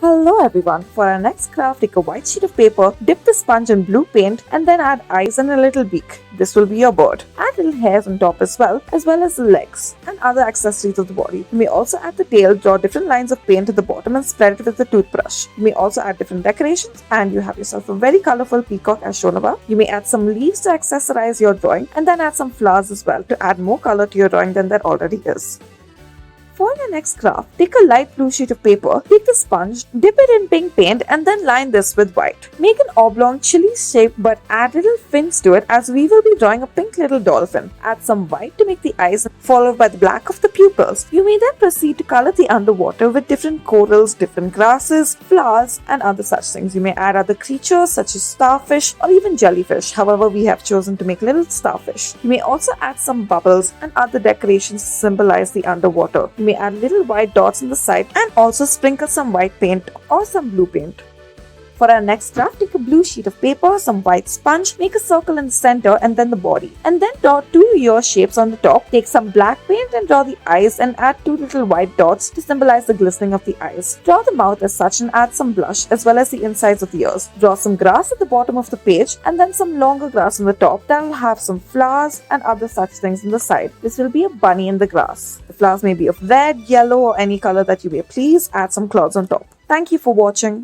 Hello everyone, for our next craft, take a white sheet of paper, dip the sponge in blue paint and then add eyes and a little beak. This will be your bird. Add little hairs on top as well as the legs and other accessories of the body. You may also add the tail, draw different lines of paint at the bottom and spread it with a toothbrush. You may also add different decorations and you have yourself a very colorful peacock as shown above. You may add some leaves to accessorize your drawing and then add some flowers as well to add more color to your drawing than there already is. For your next craft, take a light blue sheet of paper, take the sponge, dip it in pink paint and then line this with white. Make an oblong chili shape but add little fins to it as we will be drawing a pink little dolphin. Add some white to make the eyes followed by the black of the pupils. You may then proceed to color the underwater with different corals, different grasses, flowers and other such things. You may add other creatures such as starfish or even jellyfish. However, we have chosen to make little starfish. You may also add some bubbles and other decorations to symbolize the underwater. You may add little white dots on the side and also sprinkle some white paint or some blue paint. For our next craft, take a blue sheet of paper, some white sponge, make a circle in the center and then the body. And then draw two ear shapes on the top. Take some black paint and draw the eyes and add two little white dots to symbolize the glistening of the eyes. Draw the mouth as such and add some blush as well as the insides of the ears. Draw some grass at the bottom of the page and then some longer grass on the top that will have some flowers and other such things on the side. This will be a bunny in the grass. The flowers may be of red, yellow or any color that you may please. Add some clouds on top. Thank you for watching.